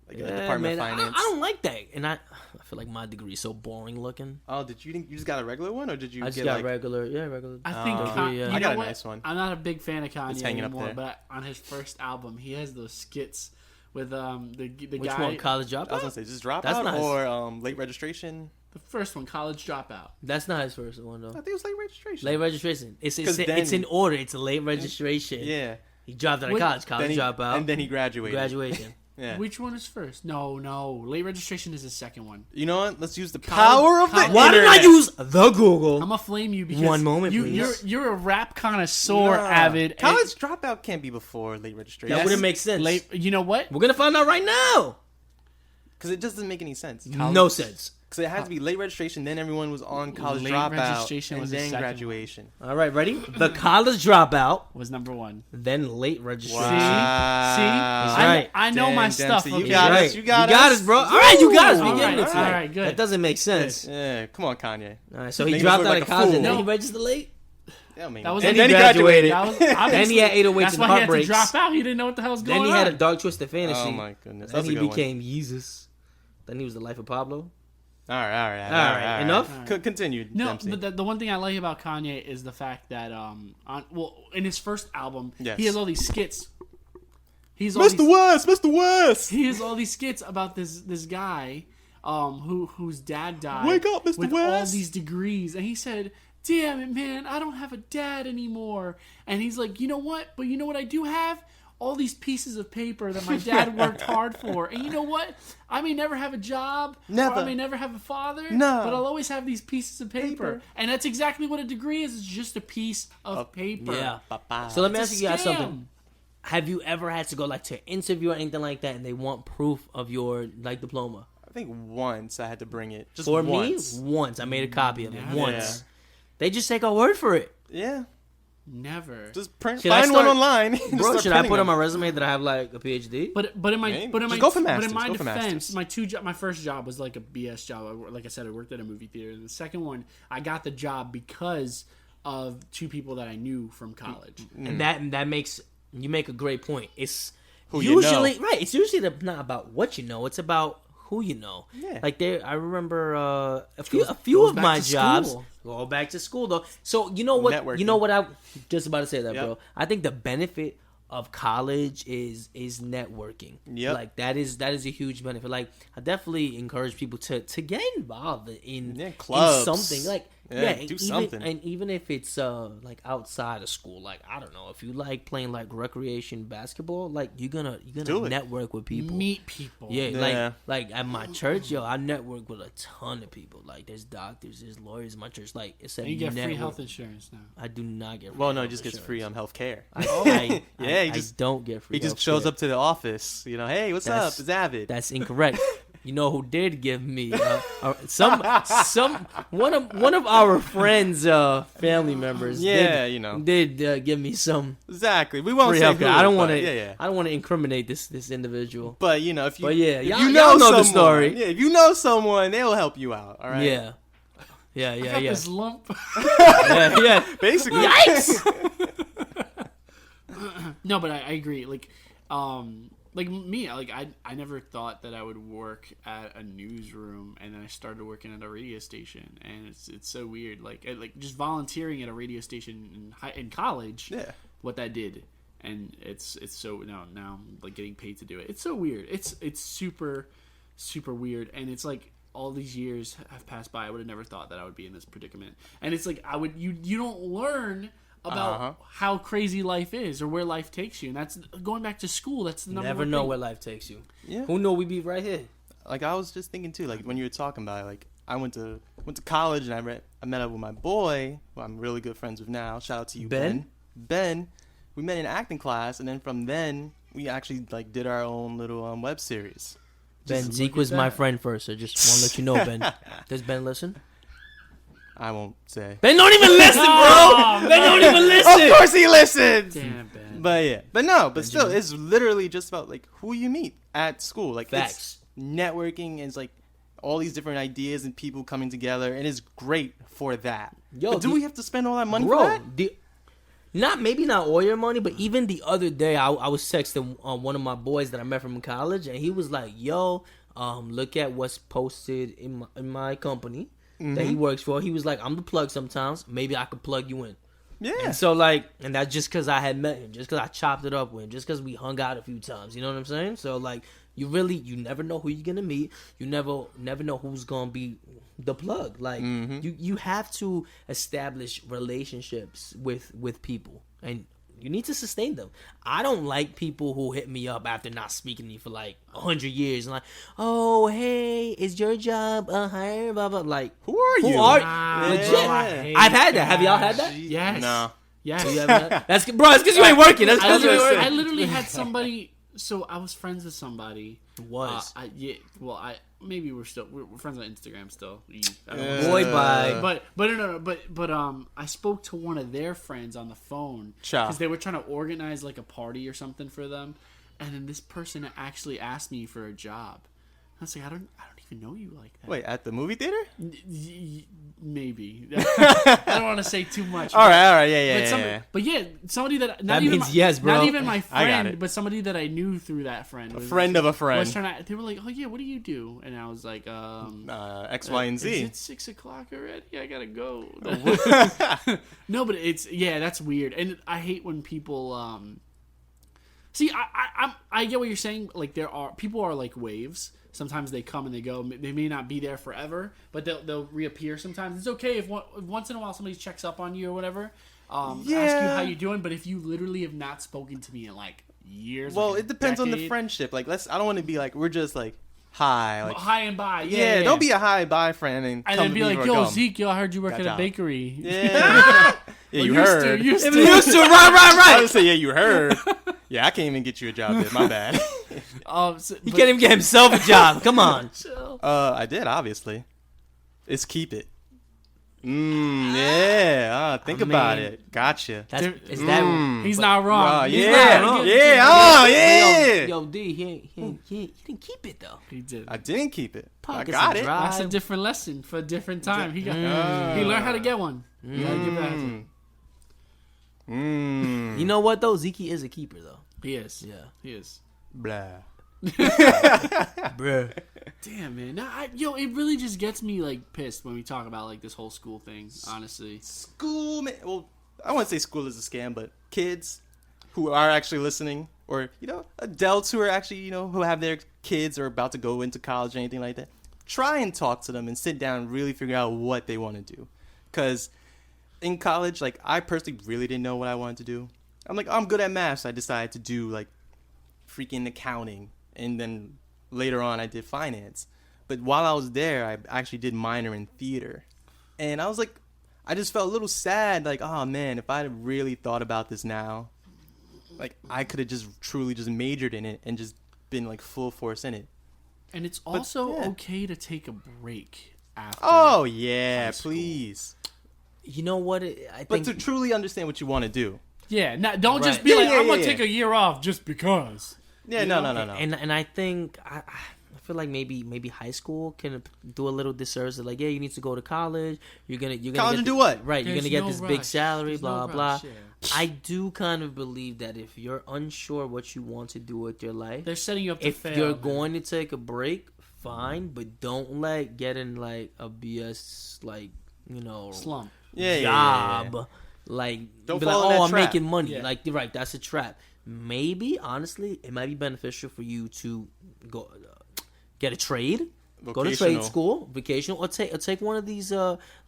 C: like a
D: Yeah,
C: Department
D: man,
C: of Finance.
D: I don't like that, and I feel like my degree is so boring looking.
C: Oh, did you think you just got a regular one, or did you
D: I just
C: get
D: got
C: like
D: regular. Yeah, regular.
E: I think
D: degree, yeah.
E: you
C: I got
E: know
C: a
E: what?
C: nice one.
E: I'm not a big fan of Kanye
C: hanging up
E: anymore,
C: there.
E: but on his first album, he has those skits with the
D: Which
E: guy.
D: one? College
C: I was
D: Dropout?
C: gonna say just drop
D: That's
C: out
D: nice.
C: or late registration.
E: The first one, College Dropout.
D: That's not his first one though.
C: I think it was late registration.
D: Late registration. It's
C: 'Cause then-
D: it's in order. It's a late registration.
C: Yeah.
D: He dropped out of
E: Wait,
D: college.
C: Then
D: College
C: he,
D: dropout.
C: and then he graduated.
D: Graduation.
C: Yeah.
E: Which one is first? No. Late registration is the second one.
C: You know what? Let's use the
E: College-
C: power of the
E: college-
D: Why did I
C: internet.
D: use the Google?
E: I'm gonna flame you because
D: One moment, please.
E: you're a rap connoisseur,
C: Nah.
E: Avid. and-
C: College dropout can't be before late registration.
D: That wouldn't make sense.
E: Late, you know what?
D: We're gonna find out right now.
C: Because it just doesn't make any sense.
D: No sense.
C: Because it had to be late registration, then everyone was on college
E: Late
C: dropout,
E: registration
C: and
E: was the
C: then
E: second
C: graduation.
D: All right, ready? The college dropout,
E: Was number one.
D: then late registration.
E: See,
C: Wow.
D: right.
E: I know
C: Dang,
E: my
C: Dempsey,
E: stuff.
C: you
E: okay?
C: got
D: Right.
C: us. You got
D: us, bro. All right, you got us. We
E: All
D: getting
E: right,
D: it.
E: all right, good.
D: That doesn't make sense.
C: Yeah, come on, Kanye.
D: All right, so he
C: Making us
D: dropped
C: look
D: out
C: like
D: of
C: a
D: college, and
C: fool.
D: then he registered late.
C: Yeah, I mean,
E: That was
D: And
E: it.
D: then he graduated.
E: That was
D: Then he
E: obviously-
D: had 808s
E: That's
D: and
E: why he had to
D: heartbreaks.
E: drop out. He didn't know what the hell was going
D: Then
E: on.
D: he had a dark twisted fantasy.
C: Oh my goodness,
D: Then
C: that's
D: he
C: a good
D: became Jesus. Then he was the life of Pablo.
C: one. All right.
D: All right, enough?
C: Continue.
E: No,
C: Dempsey.
E: but the one thing I like about Kanye is the fact that in his first album,
C: Yes.
E: he has all these skits.
C: Mr. West.
E: He has all these skits about this guy whose dad died.
C: Wake up, Mr.
E: With all
C: West.
E: these degrees, and he said, "Damn it, man, I don't have a dad anymore." And he's like, "You know what? But you know what I do have? All these pieces of paper that my dad worked hard for. And you know what? I may never have a job.
C: Never.
E: Or I may never have a father.
C: No.
E: But I'll always have these pieces of paper. And that's exactly what a degree is. It's just a piece of paper.
D: Yeah.
C: Papa.
D: So let me
E: It's
D: ask
E: a
D: you guys
E: scam.
D: something. Have you ever had to go like to an interview or anything like that, and they want proof of your like diploma?
C: I think once I had to bring it. Just
D: For
C: once.
D: me, once I made a copy of it.
E: Never.
D: Once. They just take our word for it.
C: Yeah.
E: Never.
C: Just print.
D: Should I
C: Find one
D: start-
C: online. Just
D: Bro,
C: start
D: should I
C: printing
D: put on
C: them.
D: my resume that I have like a PhD?
E: But in my
C: Maybe.
E: but in
C: Just
E: my
C: go for
E: but in
C: masters.
E: my
C: Go for
E: defense,
C: masters.
E: my first job was like a BS job. Like I said, I worked at a movie theater. And the second one, I got the job because of two people that I knew from college.
D: And that makes you make a great point. It's
C: Who you know.
D: usually right. It's usually not about what you know. It's about who you know.
C: Yeah.
D: Like there, I remember a few
E: goes
D: of
E: back
D: my
E: to
D: jobs
E: school.
D: go back to school though. So you know what?
C: Networking.
D: You know what? I just about to say that,
C: Yep.
D: bro. I think the benefit of college is networking.
C: Yep.
D: Like that is a huge benefit. Like I definitely encourage people to get involved in
C: Yeah, clubs.
D: in something. Like
C: Yeah, do something.
D: And even if it's like outside of school, like I don't know, if you like playing like recreation basketball, like you're gonna
C: Do it.
D: network with people,
E: Meet people.
D: Yeah,
C: Yeah.
D: like at my church, yo, I network with a ton of people. Like there's doctors, there's lawyers in my church. Like it's a
E: And you get free
D: network.
E: health insurance now.
D: I do not get. Free
C: Well, no, he
D: health
C: just gets
D: insurance.
C: free health care.
D: Yeah,
C: he just
D: don't get free.
C: He just
D: healthcare.
C: shows up to the office. You know, hey, what's up?
D: That's-
C: It's Avid.
D: That's incorrect. You know who did give me some one of our friends' family members?
C: Yeah,
D: did,
C: you know.
D: did give me some
C: Exactly. We won't
D: free
C: say
D: healthcare.
C: who,
D: I don't
C: but
D: want to.
C: Yeah.
D: I don't want to incriminate this individual.
C: But you know, if you,
D: But yeah,
C: if
D: y'all-
C: you
D: y'all know
C: someone,
D: the story.
C: Yeah, if you know someone, they'll help you out. All right.
D: Yeah,
E: I got this lump.
D: yeah.
C: Basically.
D: Yikes!
E: No, but I agree. Like me, like I never thought that I would work at a newsroom, and then I started working at a radio station, and it's so weird. Like just volunteering at a radio station in college.
C: Yeah.
E: What that did, and it's so now I'm like getting paid to do it. It's so weird. It's super weird, and it's like all these years have passed by. I would have never thought that I would be in this predicament, and it's like you don't learn about how crazy life is or where life takes you, and that's going back to school. That's the number
D: Never
E: one
D: know
E: thing.
D: where life takes you.
C: Yeah.
D: Who know we be right here?
C: Like I was just thinking too. Like when you were talking about it, like I went to college and I met up with my boy, who I'm really good friends with now. Shout out to you,
D: Ben.
C: Ben. We met in acting class, and then from then we actually like did our own little web series.
D: Ben, Zeke was my friend first, so just want to let you know, Ben. Does Ben listen?
C: I won't say.
D: Ben don't even listen, bro. Ben don't even listen.
C: Of course he listens.
E: Damn, Ben.
C: But yeah, but still, it's literally just about like who you meet at school. Like
D: Facts.
C: It's networking is like all these different ideas and people coming together, and it's great for that.
D: Yo,
C: but do we have to spend all that money for
D: Bro,
C: that?
D: maybe not all your money, but even the other day, I was texting one of my boys that I met from college, and he was like, "Yo, look at what's posted in my company that he works for." He was like, "I'm the plug sometimes. Maybe I could plug you in."
C: Yeah.
D: And so and that's just because I had met him, just because I chopped it up with him, just because we hung out a few times. You know what I'm saying? So like, you never know who you're gonna meet. You never know who's gonna be the plug. Like you have to establish relationships with people, and you need to sustain them. I don't like people who hit me up after not speaking to me for like 100 years and like, oh hey, is your job hired? Blah blah. Like,
C: Who are you?
D: Legit.
E: bro, I hate
D: I've had that. Have y'all had that?
E: Yes.
C: No.
E: Yes.
D: You haven't had- That's bro. It's because you ain't working. That's
E: I
D: because you ain't
E: literally, I
D: working.
E: literally had somebody. So I was friends with somebody.
D: Was
E: Maybe we're friends on Instagram still. I don't
C: Yeah.
E: know.
D: Boy, bye.
E: But I spoke to one of their friends on the phone
C: Ciao.
E: because they were trying to organize like a party or something for them, and then this person actually asked me for a job. I was like, I don't even know you like that.
C: Wait, at the movie theater?
E: Maybe. I don't want to say too much.
C: All right, yeah,
E: But
C: yeah.
E: somebody that
D: That means yes, bro.
E: Not even my
C: I got
E: friend,
C: it.
E: but somebody that I knew through that friend.
C: A friend of a friend.
E: Was trying to, they were like, "Oh yeah, what do you do?" And I was like,
C: X, Y, and
E: Is
C: Z.
E: it 6 o'clock already? I gotta go." No, but that's weird, and I hate when people. See, I get what you're saying. Like people are like waves. Sometimes they come and they go. They may not be there forever, but they'll reappear sometimes. It's okay if once in a while somebody checks up on you or whatever, ask you how you doing. But if you literally have not spoken to me in like years,
C: Well,
E: like a
C: it depends on the
E: decade,
C: friendship. Like, I don't want to be like we're just like hi, like
E: high and by.
C: yeah. Don't be a hi bye friend and
E: and
C: come
E: then be
C: to me
E: like,
C: for a
E: "Yo,
C: gum.
E: Zeke, I heard you work
C: Got
E: at a
C: job.
E: bakery."
C: Yeah, yeah, you heard.
E: Used to.
D: Right.
C: I would say yeah, you heard. Yeah, I can't even get you a job there. My bad.
D: He can't even get himself a job. Come on.
C: I did obviously. It's keep it. Yeah. Think about
D: mean,
C: it. Gotcha.
D: Is that?
E: He's not wrong. He's
C: yeah.
E: not wrong.
C: Yeah.
D: Yo, D, he didn't keep it though.
E: He did.
C: I didn't keep it.
D: Pockets
C: I got
D: are
C: it.
D: dry.
E: That's a different lesson for a different time. He learned how to get one. You gotta give that to him.
D: You know what though? Zeke is a keeper though.
E: He is.
D: Yeah.
E: He is.
C: Blah.
D: Bruh.
E: Damn, man. It really just gets me like pissed when we talk about like this whole school thing. Honestly,
C: School, man. Well, I wouldn't say school is a scam, but kids who are actually listening, or adults who are actually who have their kids or about to go into college or anything like that, try and talk to them and sit down and really figure out what they want to do. Because in college, like, I personally really didn't know what I wanted to do. I'm like, I'm good at math, so I decided to do, like, freaking accounting. And then later on, I did finance. But while I was there, I actually did minor in theater. And I was like, I just felt a little sad. Like, oh, man, if I had really thought about this now, like, I could have just truly just majored in it and just been, like, full force in it.
E: And it's also okay to take a break after.
C: Oh, yeah, please.
D: You know what? I think,
C: But to truly understand what you want to do.
E: Yeah, don't just
C: Right.
E: be like,
C: Yeah,
E: I'm going
C: yeah.
E: to take a year off just because.
C: Yeah, no.
D: And I think I feel like maybe high school can do a little disservice. Like, yeah, you need to go to college. You're gonna
C: College
D: get
C: and do what?
D: Right, you're
E: There's
D: gonna get
E: no
D: this big
E: rush.
D: salary,
E: There's
D: blah
E: no
D: blah.
E: rush, yeah.
D: I do kind of believe that if you're unsure what you want to do with your life,
E: They're setting you up to
D: if
E: fail.
D: you're
E: man.
D: going to take a break, fine, but don't let get in like a BS
E: slump.
D: job. Like,
C: Don't
D: be
C: fall
D: like,
C: in that
D: I'm
C: trap.
D: making money.
E: Yeah.
D: Like, you're right, that's a trap. Maybe, honestly, it might be beneficial for you to go get a trade, go to trade
C: Vocational.
D: school, vocational, or take one of these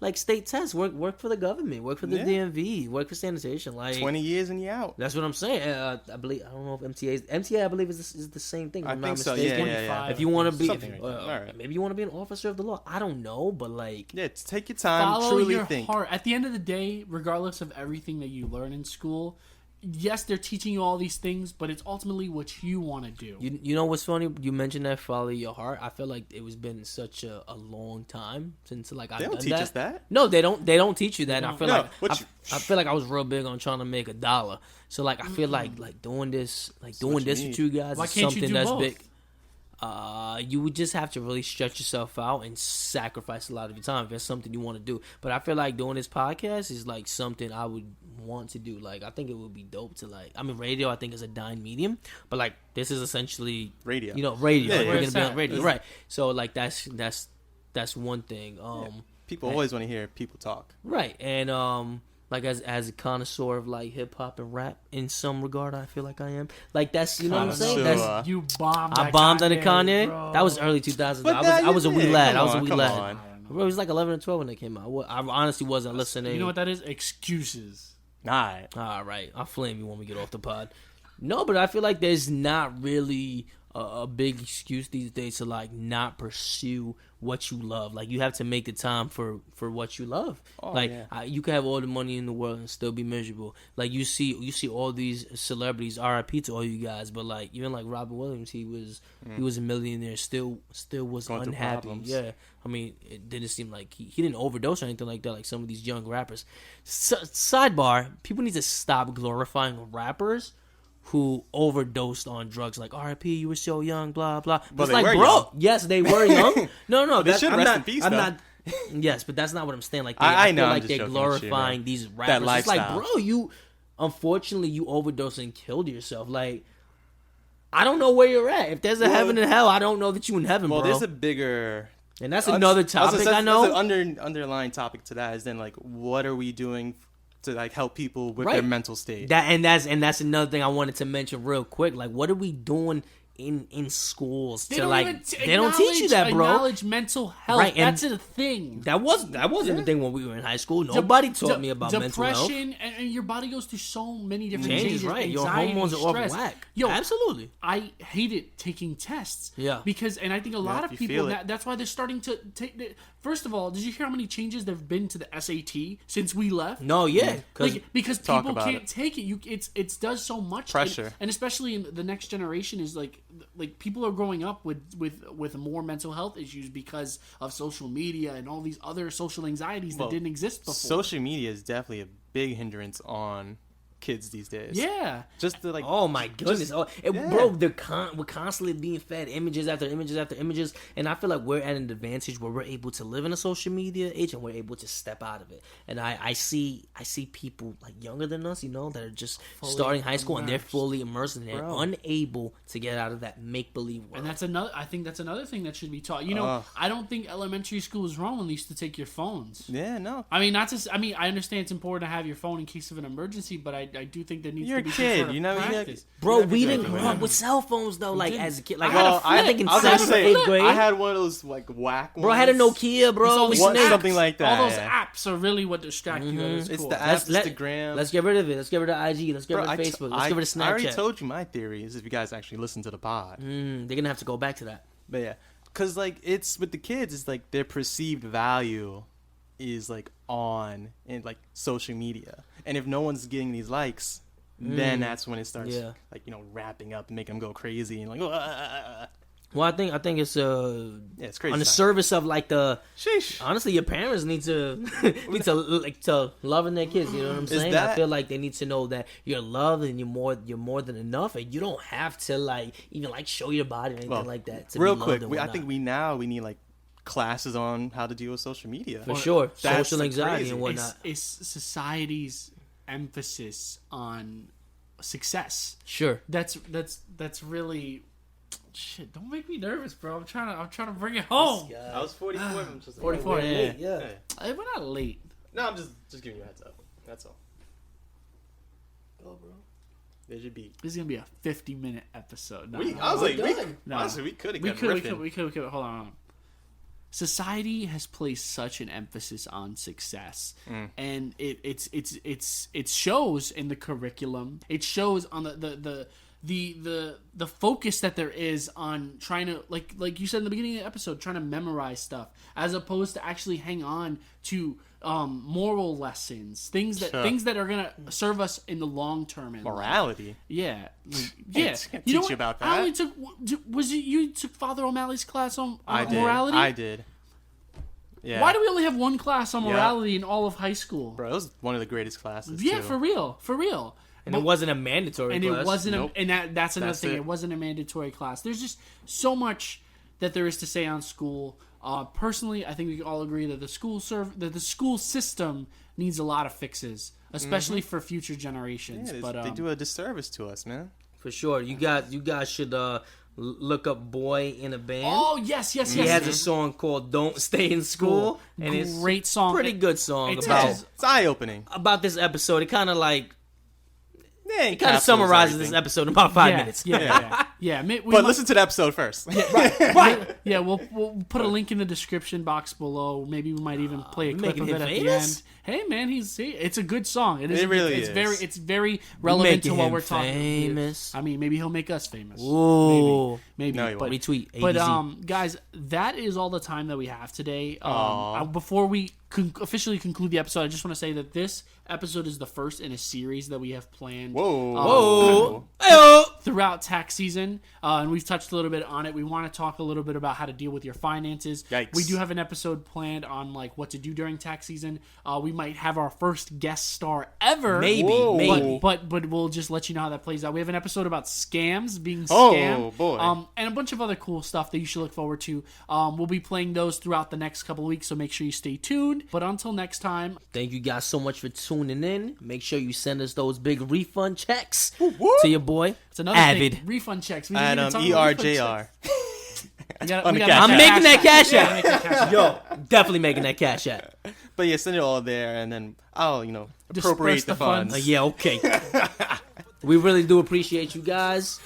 D: like state tests. Work for the government, work for the
C: Yeah.
D: DMV, work for sanitation. Like
C: 20 years and you're out.
D: that's what I'm saying. I believe I don't know if MTA I believe is the same thing. If
C: I
D: I'm
C: think
D: not
C: so.
D: mistaken.
C: Yeah.
D: If you want to be,
C: Something like that. All right.
D: maybe you want to be an officer of the law. I don't know, but like,
C: Yeah, take your time.
E: Follow
C: Truly
E: your
C: think.
E: heart. At the end of the day, regardless of everything that you learn in school, yes, they're teaching you all these things, but it's ultimately what you want to do.
D: you know what's funny? You mentioned that follow your heart. I feel like it was been such a long time since like I've
C: They don't
D: done
C: teach
D: that.
C: us that.
D: No, they don't teach you that. And I feel
C: No,
D: like
C: what
D: I feel like I was real big on trying to make $1. So like I feel like doing this
C: what you
D: with
C: need.
D: you guys
E: Why
D: is
E: can't you
D: something
E: do
D: that's
E: both?
D: big. You would just have to really stretch yourself out and sacrifice a lot of your time if it's something you want to do. But I feel like doing this podcast is like something I would want to do. Like I think it would be dope to radio I think is a dying medium, but like this is essentially
C: Radio.
D: Radio.
C: Yeah,
D: Like,
C: yeah.
D: we're gonna be on
E: It's
D: radio, right? So like that's one thing.
C: People always want to hear people talk.
D: Right, and like as a connoisseur of like hip hop and rap in some regard, I feel like I am. Like that's what I'm saying.
C: Connoisseur.
D: That's
E: You bombed.
D: I
E: at
D: bombed at a
E: Kanye,
D: Kanye.
E: bro.
D: That was early 2000s.
C: But
D: I was a wee lad. I was a wee
C: Come
D: lad.
C: on.
D: Bro, it was like 11 or 12 when they came out. I honestly wasn't listening.
E: You know what that is? Excuses.
C: Nah.
D: All right, I'll flame you when we get off the pod. No, but I feel like there's not really a big excuse these days to like not pursue what you love. Like you have to make the time for what you love.
C: Oh,
D: like
C: yeah.
D: you can have all the money in the world and still be miserable. Like you see all these celebrities. R.I.P. to all you guys. But like even like Robin Williams, he was a millionaire. Still was
C: Going through
D: unhappy.
C: problems.
D: Yeah. I mean, it didn't seem like he didn't overdose or anything like that, like some of these young rappers. Sidebar: people need to stop glorifying rappers who overdosed on drugs. Like R.I.P. You were so young, blah blah.
C: But
D: It's
C: they
D: like,
C: were
D: bro,
C: young.
D: yes, they were young. No,
C: They
D: that's,
C: should
D: I'm
C: rest
D: not,
C: in peace,
D: I'm
C: though.
D: not. Yes, but that's not what I'm saying. Like
C: I
D: I
C: know,
D: feel
C: I'm
D: like
C: just
D: they're
C: joking with you,
D: glorifying
C: bro.
D: these rappers. It's like,
C: lifestyle.
D: bro, you unfortunately you overdosed and killed yourself. Like I don't know where you're at. If there's a heaven and hell, I don't know that you in heaven,
C: Well,
D: bro.
C: there's a bigger.
D: And that's another topic I know.
C: That's an underlying topic to that is then like, what are we doing to like help people with
D: Right.
C: their mental state?
D: That's another thing I wanted to mention real quick. Like, what are we doing in schools
E: They
D: to
E: don't
D: like?
E: even
D: They don't teach you that, bro.
E: Acknowledge mental health.
D: Right, and-
E: That's a thing.
D: That wasn't the thing when we were in high school. Nobody taught me about mental health.
E: depression, and your body goes through so many different
D: Changes,
E: changes.
D: right? Your
E: Anxiety,
D: hormones are off
E: stress.
D: whack.
E: Yo,
D: Absolutely.
E: I hated taking tests.
D: Yeah.
E: Because, and I think a lot of
C: you
E: people,
C: feel it.
E: that's why they're starting to take. First of all, did you hear how many changes there've been to the SAT since we left?
D: No, yeah,
E: Because
C: Talk
E: people
C: about
E: can't
C: it.
E: take it. It does so much
C: Pressure.
E: and especially in the next generation is like people are growing up with more mental health issues because of social media and all these other social anxieties that
C: Well,
E: didn't exist before.
C: Social media is definitely a big hindrance on kids these days.
E: Yeah.
C: Just to like.
D: oh my goodness, bro, we're constantly being fed images after images after images, and I feel like we're at an advantage where we're able to live in a social media age and we're able to step out of it. And I see people like younger than us, that are just starting high school and they're
E: immersed.
D: fully immersed and they're
C: Bro.
D: unable to get out of that make believe world.
E: And I think that's another thing that should be taught. I don't think elementary school is wrong when they used to take your phones.
C: Yeah, no.
E: I mean, I understand it's important to have your phone in case of an emergency, but I I do think there needs
C: You're
E: to be
C: a
E: some
C: kid,
E: sort of
C: you know,
E: practice.
D: Bro, we didn't grow up with cell phones though. Like
E: didn't.
D: as a kid, like
C: Well,
D: I think in
C: I was gonna
D: 7th or
C: say,
D: 8th grade,
C: I had one of those like whack ones.
D: bro, I had a Nokia, bro.
E: all
D: We
E: these
C: What-
D: snapped.
C: something like that.
E: All those
C: yeah.
E: apps are really what distract you. That is
C: It's
E: cool.
C: the apps, Instagram.
D: Let's get rid of it. Let's get rid of IG. Let's get
C: Bro,
D: rid of Facebook. Let's get rid of Snapchat.
C: I already told you my theories. If you guys actually listen to the pod,
D: They're gonna have to go back to that.
C: but yeah, because like it's with the kids, it's like their perceived value is like on in like social media, and if no one's getting these likes, then that's when it starts like wrapping up and making them go crazy and like.
D: Well, I think it's
C: Yeah, it's crazy.
D: on the
C: time.
D: service of like the.
C: Sheesh.
D: Honestly, your parents need to to loving their kids. You know what I'm saying? I
C: that-
D: feel like they need to know that you're loved and you're more than enough, and you don't have to like even like show your body or anything like that. To
C: Real
D: be
C: quick,
D: loved and
C: I think
D: whatnot.
C: we need like classes on how to deal with social media.
D: for sure
C: That's,
D: social
C: like,
D: anxiety
C: crazy.
D: and whatnot.
E: It's society's emphasis on success.
D: Sure.
E: That's really shit. Don't make me nervous, bro. I'm trying to bring it home.
C: I was 44. I'm just
E: 44.
D: Yeah.
E: We're not late.
C: No, I'm just giving you a heads up. That's all. Go, bro. There should be.
E: This is gonna be a 50-minute episode.
C: I was like,
E: No.
C: honestly, we could have.
E: We could. Hold on. Society has placed such an emphasis on success, and it shows in the curriculum. It shows on the focus that there is on trying to like you said in the beginning of the episode, trying to memorize stuff as opposed to actually hang on to moral lessons, things that are gonna serve us in the long term. In life.
C: Morality.
E: Yeah,
C: Can't teach you about that.
E: I only took. You took Father O'Malley's class on
C: I did.
E: morality?
C: I did. Yeah.
E: Why do we only have one class on morality in all of high school?
C: Bro, it was one of the greatest classes.
E: Yeah,
C: too.
E: for real.
D: And it wasn't a mandatory
E: And
D: class.
E: it wasn't,
C: Nope.
E: that's another
C: That's
E: thing.
C: it.
E: It wasn't a mandatory class. There's just so much that there is to say on school. Personally, I think we can all agree that the school system needs a lot of fixes, especially for future generations.
C: Yeah,
E: but
C: they do a disservice to us, man.
D: For sure. You guys should look up Boy in a Band.
E: oh yes,
D: He has a song called "Don't Stay in School," and it's
E: Great song.
D: pretty good song
E: It
D: about
E: is.
C: It's eye opening.
D: this episode. It kind of like
C: Yeah,
D: kind of summarizes this episode in about 5 minutes.
E: Yeah.
C: But listen to the episode first.
E: Right. Yeah, we'll put a link in the description box below. Maybe we might even play a clip
D: making
E: of it
D: him
E: at the
D: famous?
E: end. Hey man, it's a good song.
C: It really
E: it's
C: is.
E: It's very relevant to
D: making
E: what
D: him
E: we're talking.
D: famous.
E: I mean, maybe he'll make us famous.
D: Ooh.
E: Maybe.
C: No, he
E: but,
C: won't.
D: Retweet.
E: but
D: ADZ.
E: guys, that is all the time that we have today.
C: Aw.
E: Before we officially conclude the episode, I just want to say that this episode is the first in a series that we have planned.
C: Whoa.
E: Throughout tax season, and we've touched a little bit on it. We want to talk a little bit about how to deal with your finances.
C: Yikes.
E: We do have an episode planned on like what to do during tax season. We might have our first guest star ever,
D: Maybe.
E: but we'll just let you know how that plays out. We have an episode about scams, being
C: Oh,
E: scammed,
C: boy.
E: and a bunch of other cool stuff that you should look forward to. We'll be playing those throughout the next couple of weeks, so make sure you stay tuned. But until next time,
D: Thank you guys so much for tuning in. Make sure you send us those big refund checks
C: whoop.
D: to your boy.
E: it's another
D: Avid.
E: thing. Refund checks. We
C: And
E: didn't even talk about refund
C: ERJR.
E: checks. We gotta-
C: On
E: we
C: the
E: gotta-
C: Cash
D: I'm
C: App.
D: making that cash
E: Yeah, make that cash
D: app.
E: app.
D: Yo, definitely making that cash app.
C: But yeah, send it all there, and then I'll appropriate
E: Disperse
C: the
E: the funds.
C: funds.
D: Yeah, okay. We really do appreciate you guys.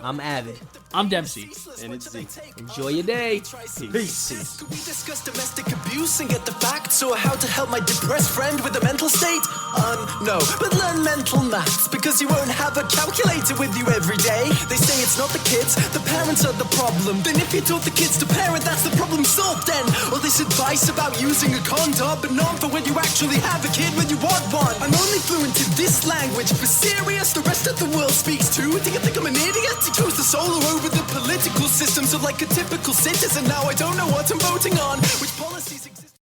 D: I'm Avid.
E: I'm Dempsey.
C: And it's Zeke.
D: Enjoy your day.
C: Peace.
F: Could we discuss domestic abuse and get the facts, or how to help my depressed friend with a mental state? No, but learn mental maths, because you won't have a calculator with you every day. They say it's not the kids, the parents are the problem. Then if you taught the kids to parent, that's the problem solved then. All this advice about using a condom, but not for when you actually have a kid when you want one. I'm only fluent in this language, for serious, the rest of the world speaks too. Do you think I'm an idiot? You chose the solo over the political system, so like a typical citizen, now I don't know what I'm voting on. Which policies exist?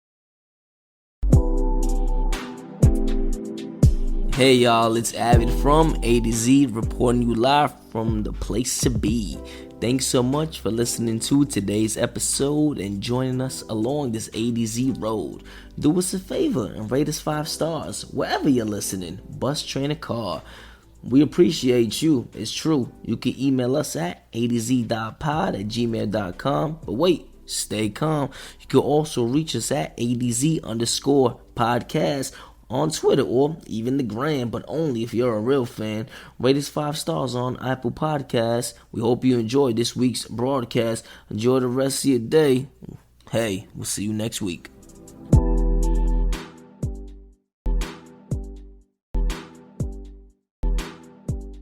D: Hey y'all, it's Avid from ADZ reporting you live from the place to be. Thanks so much for listening to today's episode and joining us along this ADZ road. Do us a favor and rate us 5 stars wherever you're listening, bus, train, or car. We appreciate you. It's true. You can email us at adz.pod@gmail.com. But wait, stay calm. You can also reach us at adz_podcast on Twitter or even the gram, but only if you're a real fan. Rate us 5 stars on Apple Podcasts. We hope you enjoyed this week's broadcast. Enjoy the rest of your day. Hey, we'll see you next week.